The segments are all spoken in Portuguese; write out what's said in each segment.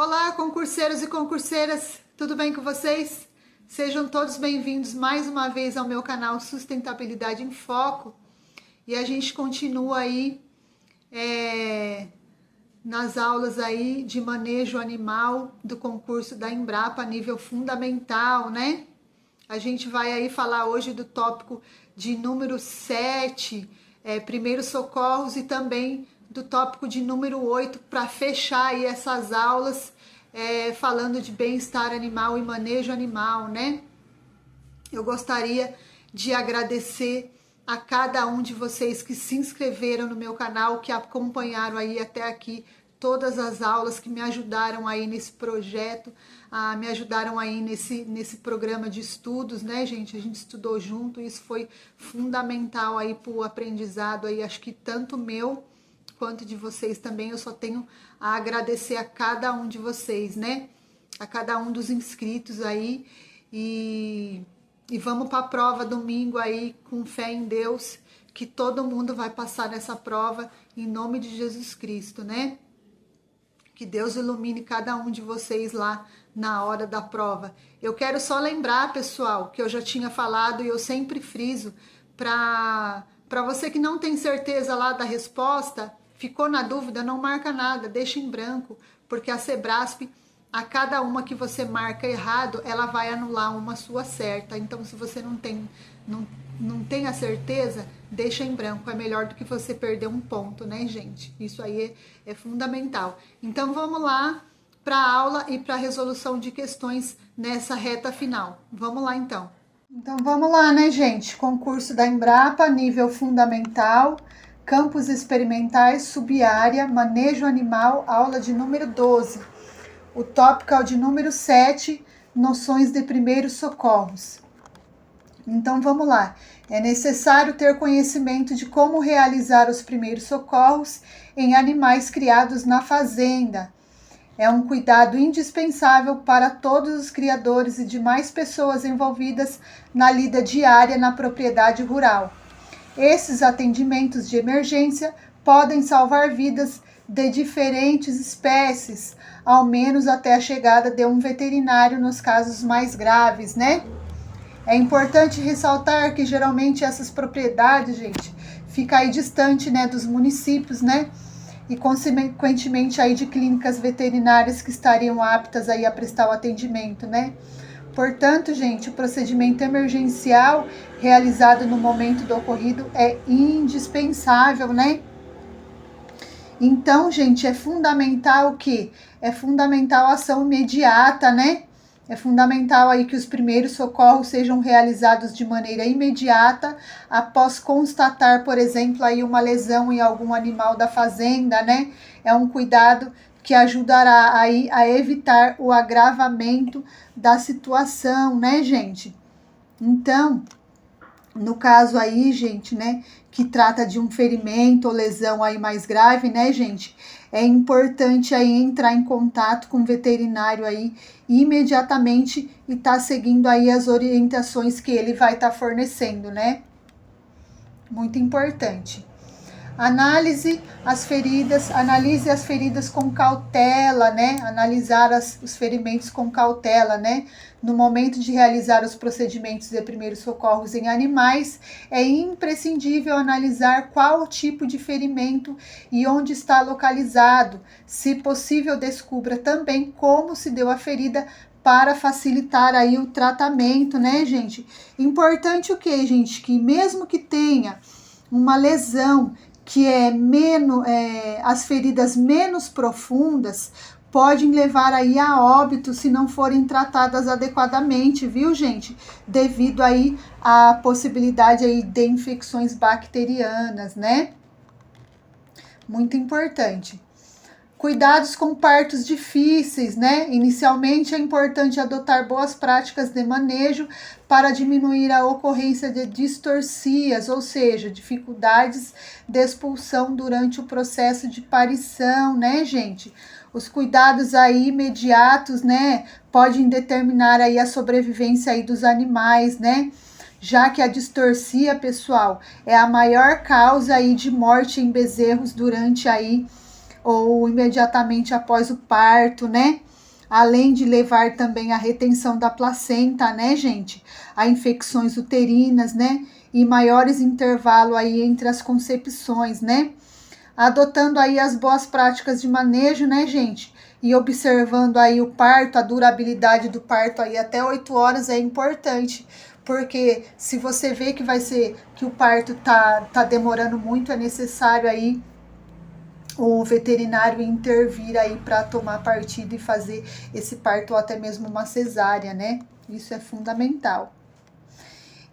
Olá, concurseiros e concurseiras, tudo bem com vocês? Sejam todos bem-vindos mais uma vez ao meu canal Sustentabilidade em Foco. E a gente continua aí nas aulas aí de manejo animal do concurso da Embrapa, nível fundamental, né? A gente vai aí falar hoje do tópico de número 7, primeiros socorros, e também do tópico de número 8, para fechar aí essas aulas, falando de bem-estar animal e manejo animal, né? Eu gostaria de agradecer a cada um de vocês que se inscreveram no meu canal, que acompanharam aí até aqui todas as aulas, que me ajudaram aí nesse projeto, me ajudaram aí nesse programa de estudos, né, gente? A gente estudou junto, isso foi fundamental aí para o aprendizado aí, acho que tanto meu quanto de vocês também. Eu só tenho a agradecer a cada um de vocês, né? A cada um dos inscritos aí. E vamos para a prova domingo aí, com fé em Deus, que todo mundo vai passar nessa prova, em nome de Jesus Cristo, né? Que Deus ilumine cada um de vocês lá na hora da prova. Eu quero só lembrar, pessoal, que eu já tinha falado e eu sempre friso, para você que não tem certeza lá da resposta, ficou na dúvida, não marca nada, deixa em branco, porque a Sebrasp, a cada uma que você marca errado, ela vai anular uma sua certa. Então, se você não tem a certeza, deixa em branco. É melhor do que você perder um ponto, né, gente? Isso aí é fundamental. Então, vamos lá para a aula e para a resolução de questões nessa reta final. Vamos lá, então. Então, vamos lá, né, gente? Concurso da Embrapa, nível fundamental, campos experimentais, subárea, manejo animal, aula de número 12. O tópico é o de número 7, noções de primeiros socorros. Então, vamos lá. É necessário ter conhecimento de como realizar os primeiros socorros em animais criados na fazenda. É um cuidado indispensável para todos os criadores e demais pessoas envolvidas na lida diária na propriedade rural. Esses atendimentos de emergência podem salvar vidas de diferentes espécies, ao menos até a chegada de um veterinário nos casos mais graves, né? É importante ressaltar que geralmente essas propriedades, gente, ficam aí distante, né, dos municípios, né? E consequentemente aí de clínicas veterinárias que estariam aptas aí a prestar o atendimento, né? Portanto, gente, o procedimento emergencial realizado no momento do ocorrido é indispensável, né? Então, gente, é fundamental que é fundamental a ação imediata, né? É fundamental aí que os primeiros socorros sejam realizados de maneira imediata após constatar, por exemplo, aí uma lesão em algum animal da fazenda, né? É um cuidado que ajudará aí a evitar o agravamento da situação, né, gente? Então, no caso aí, gente, né, que trata de um ferimento ou lesão aí mais grave, né, gente, é importante aí entrar em contato com o veterinário aí imediatamente e tá seguindo aí as orientações que ele vai estar fornecendo, né? Muito importante. Analise as feridas com cautela, né? Analisar os ferimentos com cautela, né? No momento de realizar os procedimentos de primeiros socorros em animais, é imprescindível analisar qual o tipo de ferimento e onde está localizado. Se possível, descubra também como se deu a ferida para facilitar aí o tratamento, né, gente? Importante o que, gente? Que mesmo que tenha uma lesão que as feridas menos profundas podem levar aí a óbito se não forem tratadas adequadamente, viu, gente? Devido aí à possibilidade aí de infecções bacterianas, né? Muito importante. Cuidados com partos difíceis, né? Inicialmente é importante adotar boas práticas de manejo para diminuir a ocorrência de distorcias, ou seja, dificuldades de expulsão durante o processo de parição, né, gente? Os cuidados aí imediatos, né, podem determinar aí a sobrevivência aí dos animais, né? Já que a distorcia, pessoal, é a maior causa aí de morte em bezerros durante aí ou imediatamente após o parto, né? além de levar também à retenção da placenta, né, gente? A infecções uterinas, né? E maiores intervalos aí entre as concepções, né? Adotando aí as boas práticas de manejo, né, gente? E observando aí o parto, a durabilidade do parto aí até 8 horas é importante, porque se você vê que vai ser, que o parto tá demorando muito, é necessário aí o veterinário intervir aí para tomar partido e fazer esse parto ou até mesmo uma cesárea, né? Isso é fundamental.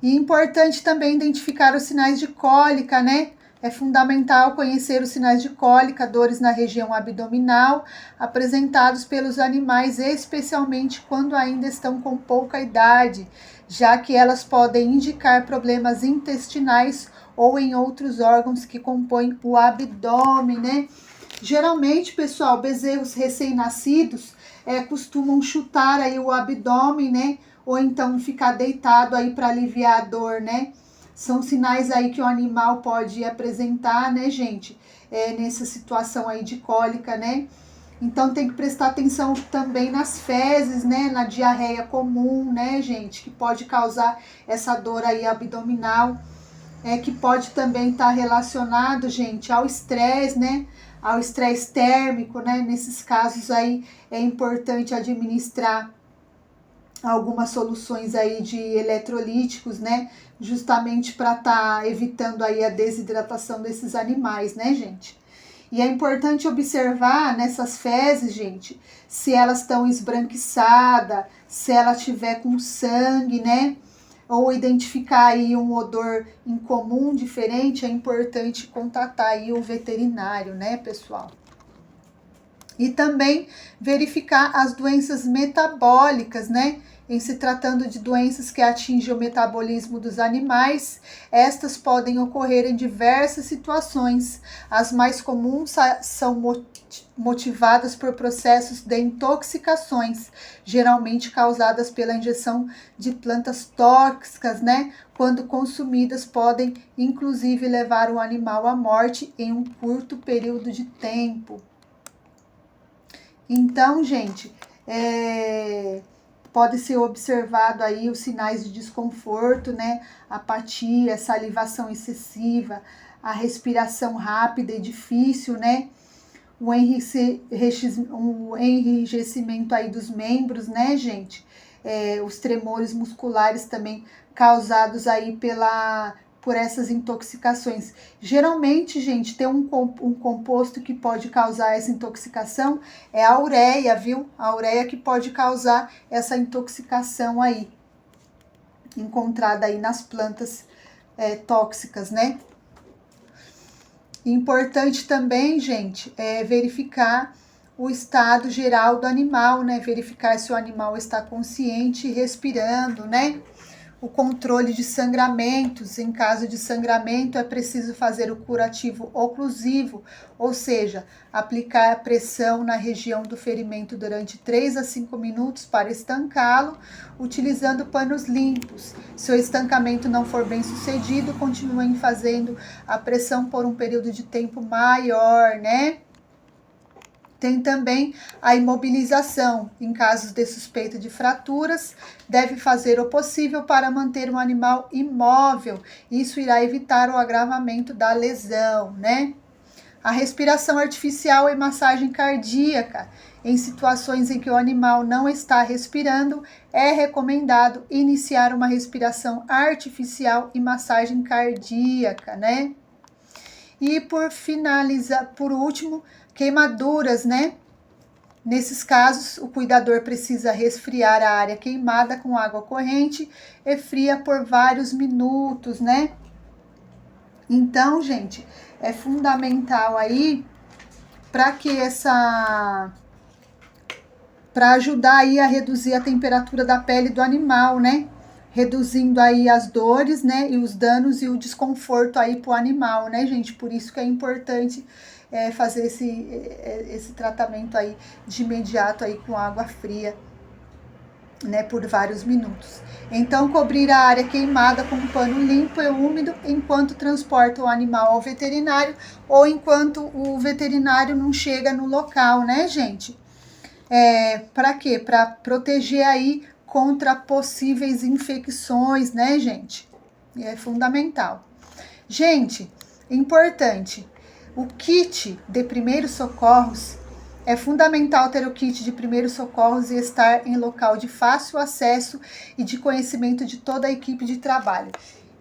E importante também identificar os sinais de cólica, né? É fundamental conhecer os sinais de cólica, dores na região abdominal, apresentados pelos animais, especialmente quando ainda estão com pouca idade, já que elas podem indicar problemas intestinais ou em outros órgãos que compõem o abdômen, né? Geralmente, pessoal, bezerros recém-nascidos costumam chutar aí o abdômen, né? Ou então ficar deitado aí para aliviar a dor, né? São sinais aí que o animal pode apresentar, né, gente? Nessa situação aí de cólica, né? Então tem que prestar atenção também nas fezes, né? Na diarreia comum, né, gente? Que pode causar essa dor aí abdominal. Que pode também estar relacionado, gente, ao estresse, né? Ao estresse térmico, né? Nesses casos aí é importante administrar algumas soluções aí de eletrolíticos, né? Justamente para estar evitando aí a desidratação desses animais, né, gente? E é importante observar nessas fezes, gente, se elas estão esbranquiçadas, se ela tiver com sangue, né? Ou identificar aí um odor incomum, diferente, é importante contatar aí o veterinário, né, pessoal? E também verificar as doenças metabólicas, né? Em se tratando de doenças que atingem o metabolismo dos animais, estas podem ocorrer em diversas situações. As mais comuns são motivadas por processos de intoxicações, geralmente causadas pela injeção de plantas tóxicas, né? Quando consumidas, podem inclusive levar o animal à morte em um curto período de tempo. Então, gente, pode ser observado aí os sinais de desconforto, né? Apatia, salivação excessiva, a respiração rápida e difícil, né? O enrijecimento aí dos membros, né, gente? Os tremores musculares também causados aí por essas intoxicações. Geralmente, gente, tem um composto que pode causar essa intoxicação, é a ureia, viu? A ureia que pode causar essa intoxicação aí, encontrada aí nas plantas tóxicas, né? Importante também, gente, verificar o estado geral do animal, né? Verificar se o animal está consciente e respirando, né? O controle de sangramentos. Em caso de sangramento, é preciso fazer o curativo oclusivo, ou seja, aplicar a pressão na região do ferimento durante 3 a 5 minutos para estancá-lo, utilizando panos limpos. Se o estancamento não for bem sucedido, continuem fazendo a pressão por um período de tempo maior, né? Tem também a imobilização. Em casos de suspeita de fraturas, deve fazer o possível para manter o animal imóvel. Isso irá evitar o agravamento da lesão, né? A respiração artificial e massagem cardíaca. Em situações em que o animal não está respirando, é recomendado iniciar uma respiração artificial e massagem cardíaca, né? E por último, queimaduras, né? Nesses casos, o cuidador precisa resfriar a área queimada com água corrente e fria por vários minutos, né? Então, gente, é fundamental aí para ajudar aí a reduzir a temperatura da pele do animal, né? Reduzindo aí as dores, né? E os danos e o desconforto aí pro animal, né, gente? Por isso que é importante fazer esse tratamento aí de imediato aí com água fria, né, por vários minutos. Então, cobrir a área queimada com um pano limpo e úmido enquanto transporta o animal ao veterinário ou enquanto o veterinário não chega no local, né, gente? Para quê? Para proteger aí contra possíveis infecções, né, gente? É fundamental. Gente, importante, o kit de primeiros socorros, é fundamental ter o kit de primeiros socorros e estar em local de fácil acesso e de conhecimento de toda a equipe de trabalho.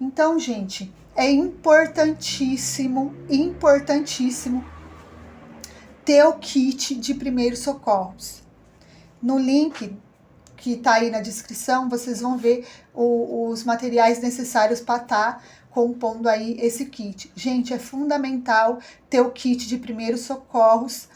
Então, gente, é importantíssimo ter o kit de primeiros socorros. No link que está aí na descrição, vocês vão ver os materiais necessários para estar compondo aí esse kit. Gente, é fundamental ter o kit de primeiros socorros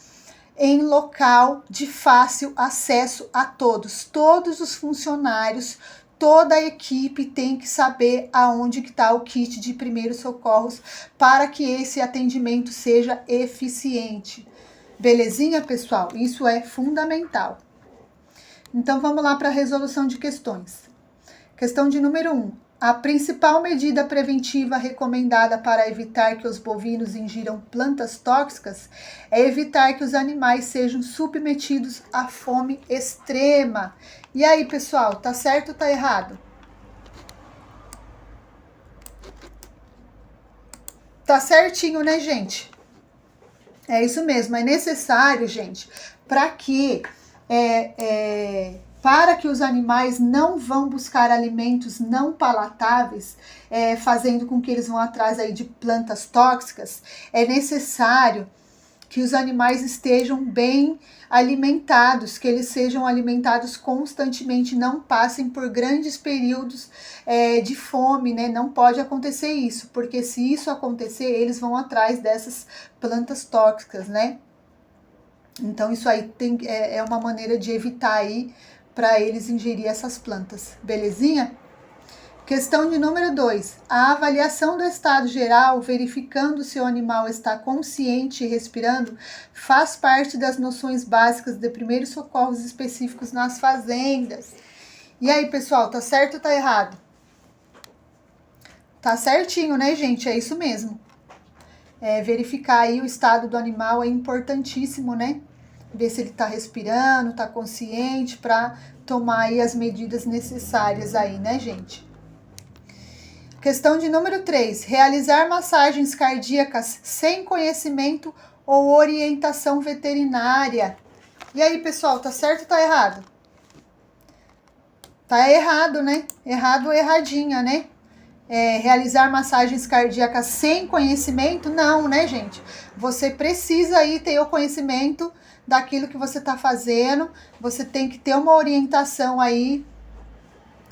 em local de fácil acesso a todos. Todos os funcionários, toda a equipe tem que saber aonde que está o kit de primeiros socorros para que esse atendimento seja eficiente. Belezinha, pessoal? Isso é fundamental. Então, vamos lá para a resolução de questões. Questão de número 1. A principal medida preventiva recomendada para evitar que os bovinos ingiram plantas tóxicas é evitar que os animais sejam submetidos à fome extrema. E aí, pessoal, tá certo ou tá errado? Tá certinho, né, gente? É isso mesmo, é necessário, gente, para que os animais não vão buscar alimentos não palatáveis, fazendo com que eles vão atrás aí de plantas tóxicas, é necessário que os animais estejam bem alimentados, que eles sejam alimentados constantemente, não passem por grandes períodos de fome, né? Não pode acontecer isso, porque se isso acontecer, eles vão atrás dessas plantas tóxicas, né? Então, isso aí é uma maneira de evitar aí para eles ingerir essas plantas, belezinha? Questão de número 2. A avaliação do estado geral, verificando se o animal está consciente e respirando, faz parte das noções básicas de primeiros socorros específicos nas fazendas. E aí, pessoal, tá certo ou tá errado? Tá certinho, né, gente? É isso mesmo. Verificar aí o estado do animal é importantíssimo, né? Ver se ele está respirando, está consciente, para tomar aí as medidas necessárias aí, né, gente? Questão de número 3. Realizar massagens cardíacas sem conhecimento ou orientação veterinária. E aí, pessoal, tá certo ou tá errado? Tá errado, né? Errado ou erradinha, né? Realizar massagens cardíacas sem conhecimento? Não, né, gente? Você precisa aí ter o conhecimento daquilo que você está fazendo, você tem que ter uma orientação aí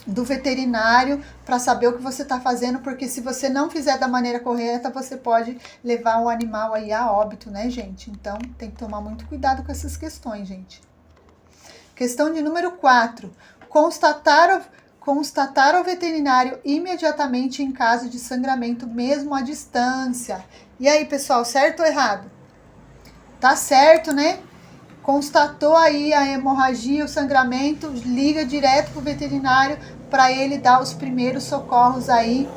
do veterinário para saber o que você está fazendo, porque se você não fizer da maneira correta, você pode levar o animal aí a óbito, né, gente? Então, tem que tomar muito cuidado com essas questões, gente. Questão de número 4. Constatar ao veterinário imediatamente em caso de sangramento, mesmo à distância. E aí, pessoal, certo ou errado? Tá certo, né? Constatou aí a hemorragia, o sangramento, liga direto pro veterinário para ele dar os primeiros socorros aí,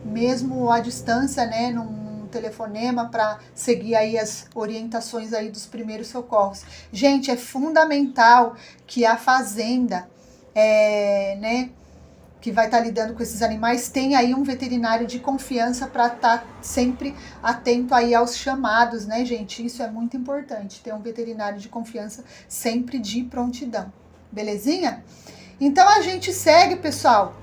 mesmo à distância, né, num telefonema, para seguir aí as orientações aí dos primeiros socorros. Gente, é fundamental que a fazenda, né, que vai estar lidando com esses animais, tem aí um veterinário de confiança para estar sempre atento aí aos chamados, né, gente? Isso é muito importante, ter um veterinário de confiança sempre de prontidão. Belezinha? Então, a gente segue, pessoal,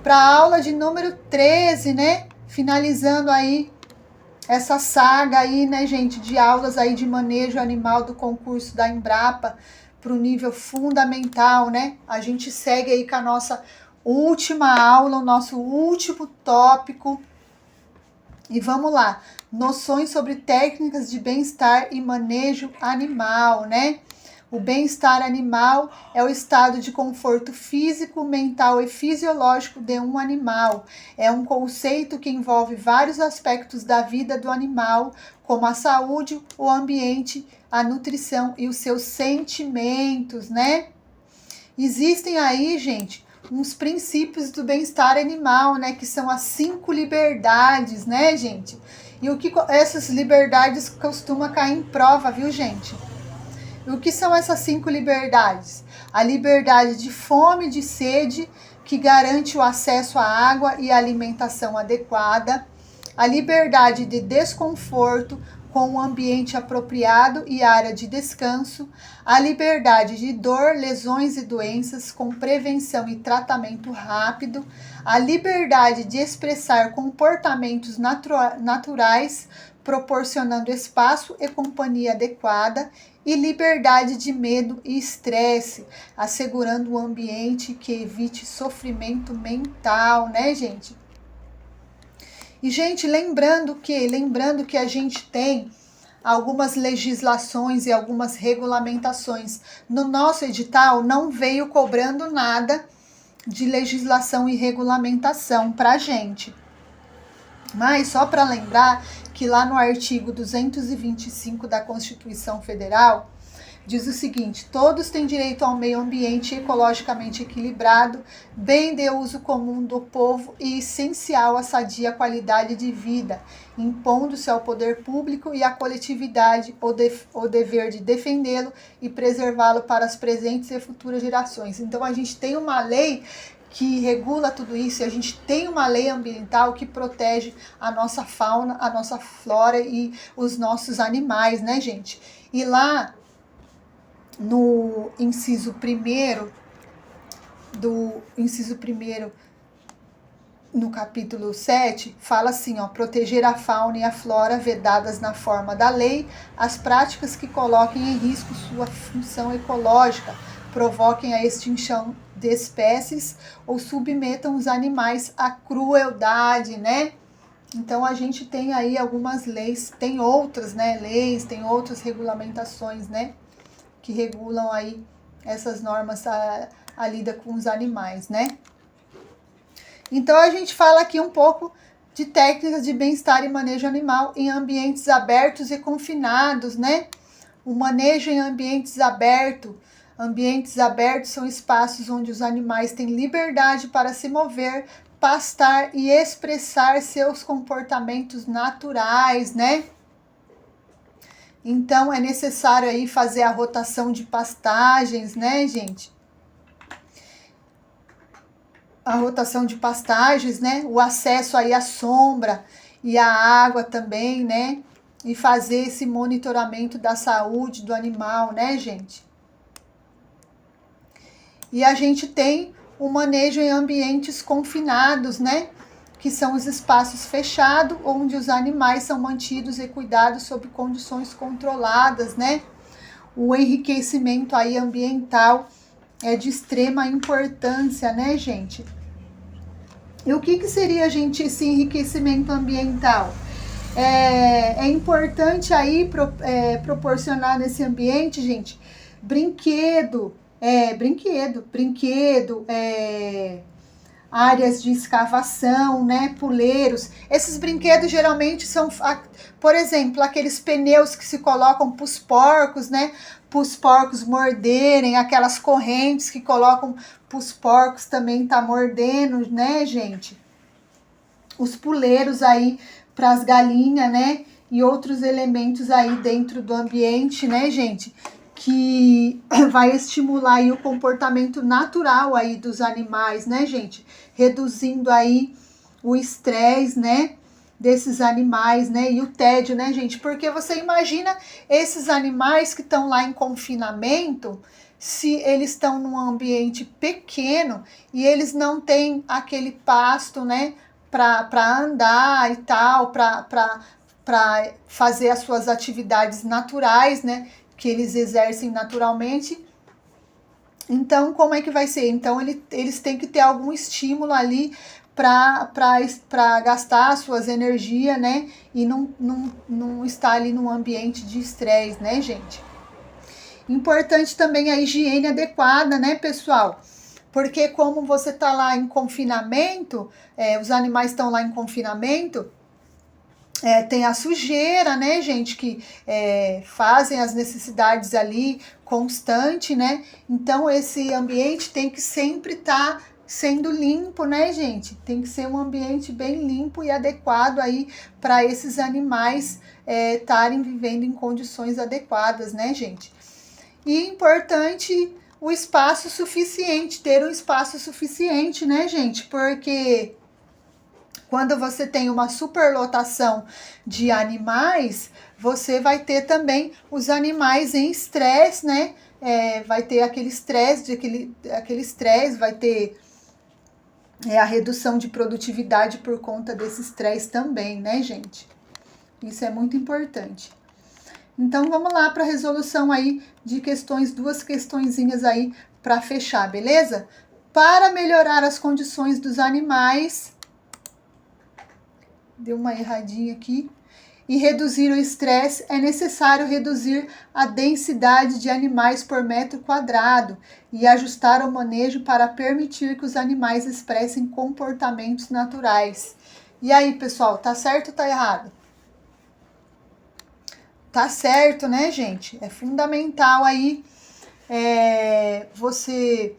para a aula de número 13, né? Finalizando aí essa saga aí, né, gente, de aulas aí de manejo animal do concurso da Embrapa para o nível fundamental, né? A gente segue aí com a nossa última aula, o nosso último tópico. E vamos lá. Noções sobre técnicas de bem-estar e manejo animal, né? O bem-estar animal é o estado de conforto físico, mental e fisiológico de um animal. É um conceito que envolve vários aspectos da vida do animal, como a saúde, o ambiente, a nutrição e os seus sentimentos, né? Existem aí, gente, uns princípios do bem-estar animal, né? Que são as 5 liberdades, né, gente? E o que essas liberdades costumam cair em prova, viu, gente? E o que são essas 5 liberdades? A liberdade de fome e de sede, que garante o acesso à água e alimentação adequada. A liberdade de desconforto, com um ambiente apropriado e área de descanso. A liberdade de dor, lesões e doenças, com prevenção e tratamento rápido. A liberdade de expressar comportamentos naturais, proporcionando espaço e companhia adequada. E liberdade de medo e estresse, assegurando um ambiente que evite sofrimento mental, né, gente? E, gente, lembrando que a gente tem algumas legislações e algumas regulamentações. No nosso edital não veio cobrando nada de legislação e regulamentação para a gente. Mas só para lembrar que lá no artigo 225 da Constituição Federal, diz o seguinte: todos têm direito ao meio ambiente ecologicamente equilibrado, bem de uso comum do povo e essencial à sadia qualidade de vida, impondo-se ao poder público e à coletividade o dever de defendê-lo e preservá-lo para as presentes e futuras gerações. Então a gente tem uma lei que regula tudo isso, e a gente tem uma lei ambiental que protege a nossa fauna, a nossa flora e os nossos animais, né, gente? E lá no inciso 1º, no capítulo 7, fala assim, ó: proteger a fauna e a flora vedadas na forma da lei, as práticas que coloquem em risco sua função ecológica, provoquem a extinção de espécies ou submetam os animais à crueldade, né? Então a gente tem aí algumas leis, tem outras, né, leis, tem outras regulamentações, né, que regulam aí essas normas, a lida com os animais, né? Então a gente fala aqui um pouco de técnicas de bem-estar e manejo animal em ambientes abertos e confinados, né? O manejo em ambientes abertos. Ambientes abertos são espaços onde os animais têm liberdade para se mover, pastar e expressar seus comportamentos naturais, né? Então é necessário aí fazer a rotação de pastagens, né, gente? A rotação de pastagens, né? O acesso aí à sombra e à água também, né? E fazer esse monitoramento da saúde do animal, né, gente? E a gente tem o manejo em ambientes confinados, né? Que são os espaços fechados, onde os animais são mantidos e cuidados sob condições controladas, né? O enriquecimento aí ambiental é de extrema importância, né, gente? E o que seria, gente, esse enriquecimento ambiental? É importante aí proporcionar nesse ambiente, gente, brinquedo, áreas de escavação, né, puleiros. Esses brinquedos geralmente são, por exemplo, aqueles pneus que se colocam para os porcos, né, para os porcos morderem, aquelas correntes que colocam para os porcos também tá mordendo, né, gente? Os puleiros aí para as galinhas, né, e outros elementos aí dentro do ambiente, né, gente, que vai estimular aí o comportamento natural aí dos animais, né, gente? Reduzindo aí o estresse, né, desses animais, né, e o tédio, né, gente? Porque você imagina esses animais que estão lá em confinamento, se eles estão num ambiente pequeno e eles não têm aquele pasto, né, para andar e tal, para fazer as suas atividades naturais, né, que eles exercem naturalmente. Então, como é que vai ser? Então, eles têm que ter algum estímulo ali para gastar suas energias, né? E não estar ali num ambiente de estresse, né, gente? Importante também a higiene adequada, né, pessoal? Porque como você tá lá em confinamento, os animais estão lá em confinamento, tem a sujeira, né, gente, que fazem as necessidades ali constante, né? Então, esse ambiente tem que sempre estar sendo limpo, né, gente? Tem que ser um ambiente bem limpo e adequado aí para esses animais estarem vivendo em condições adequadas, né, gente? E importante o espaço suficiente, ter um espaço suficiente, né, gente? Porque quando você tem uma superlotação de animais, você vai ter também os animais em estresse, né? Vai ter aquele estresse, aquele estresse, vai ter a redução de produtividade por conta desse estresse também, né, gente? Isso é muito importante. Então vamos lá para a resolução aí de questões, duas questõezinhas aí para fechar, beleza? Para melhorar as condições dos animais, deu uma erradinha aqui, e reduzir o estresse, é necessário reduzir a densidade de animais por metro quadrado e ajustar o manejo para permitir que os animais expressem comportamentos naturais. E aí, pessoal, tá certo ou tá errado? Tá certo, né, gente? É fundamental aí você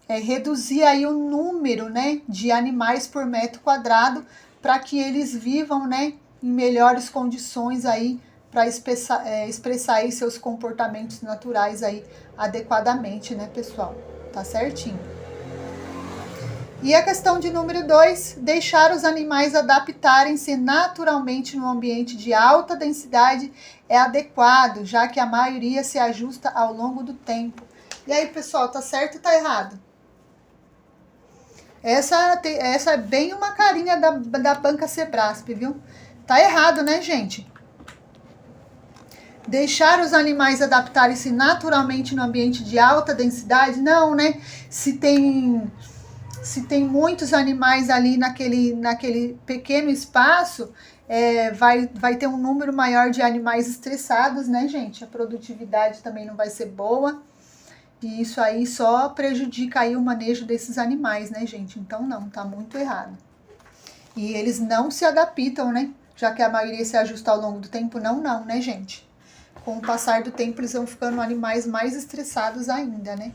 reduzir aí o número, né, de animais por metro quadrado para que eles vivam, né, em melhores condições aí para expressar aí seus comportamentos naturais aí adequadamente, né, pessoal? Tá certinho. E a questão de número 2, deixar os animais adaptarem-se naturalmente no ambiente de alta densidade é adequado, já que a maioria se ajusta ao longo do tempo. E aí, pessoal, tá certo ou tá errado? Essa é bem uma carinha da banca Sebrasp, viu? Tá errado, né, gente? Deixar os animais adaptarem-se naturalmente no ambiente de alta densidade? Não, né? Se tem muitos animais ali naquele pequeno espaço, vai ter um número maior de animais estressados, né, gente? A produtividade também não vai ser boa. E isso aí só prejudica aí o manejo desses animais, né, gente? Então não, tá muito errado. E eles não se adaptam, né? Já que a maioria se ajusta ao longo do tempo, não, né, gente? Com o passar do tempo, eles vão ficando animais mais estressados ainda, né?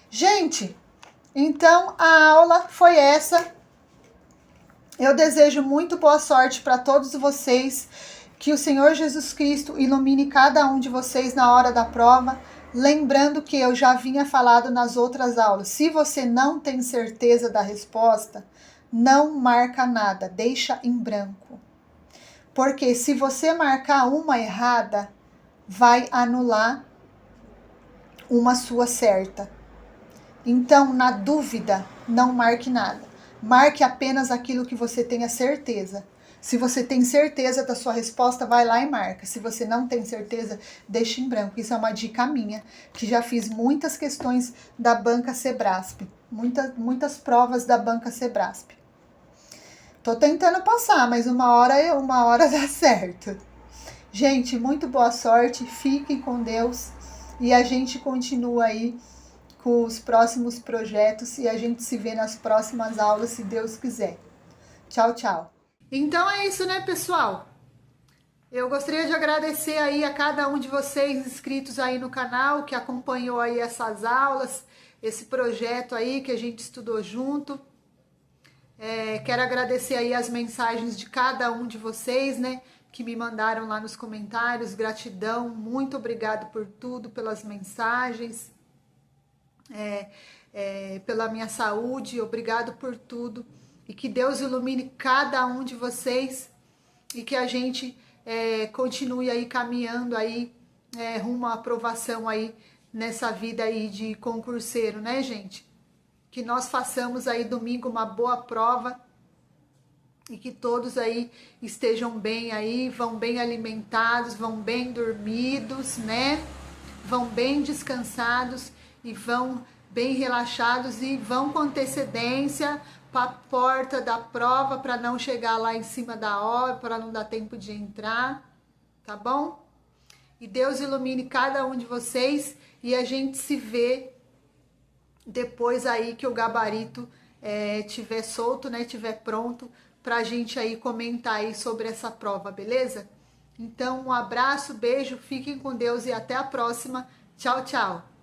Gente, então a aula foi essa. Eu desejo muito boa sorte para todos vocês. Que o Senhor Jesus Cristo ilumine cada um de vocês na hora da prova. Lembrando que eu já vinha falado nas outras aulas. Se você não tem certeza da resposta, não marca nada, deixa em branco. Porque se você marcar uma errada, vai anular uma sua certa. Então, na dúvida, não marque nada. Marque apenas aquilo que você tenha certeza. Se você tem certeza da sua resposta, vai lá e marca. Se você não tem certeza, deixa em branco. Isso é uma dica minha, que já fiz muitas questões da banca Sebrasp. Muitas provas da banca Sebrasp. Tô tentando passar, mas uma hora dá certo. Gente, muito boa sorte. Fiquem com Deus. E a gente continua aí com os próximos projetos e a gente se vê nas próximas aulas, se Deus quiser. Tchau, tchau. Então é isso, né, pessoal? Eu gostaria de agradecer aí a cada um de vocês inscritos aí no canal, que acompanhou aí essas aulas, esse projeto aí que a gente estudou junto. Quero agradecer aí as mensagens de cada um de vocês, né, que me mandaram lá nos comentários. Gratidão, muito obrigado por tudo, pelas mensagens. Pela minha saúde, obrigado por tudo, e que Deus ilumine cada um de vocês e que a gente continue aí caminhando aí rumo à aprovação aí nessa vida aí de concurseiro, né, gente? Que nós façamos aí domingo uma boa prova e que todos aí estejam bem aí, vão bem alimentados, vão bem dormidos, né? Vão bem descansados e vão bem relaxados e vão com antecedência para a porta da prova para não chegar lá em cima da hora, para não dar tempo de entrar, tá bom? E Deus ilumine cada um de vocês e a gente se vê depois aí que o gabarito tiver solto, né, tiver pronto pra gente aí comentar aí sobre essa prova, beleza? Então, um abraço, beijo, fiquem com Deus e até a próxima. Tchau, tchau.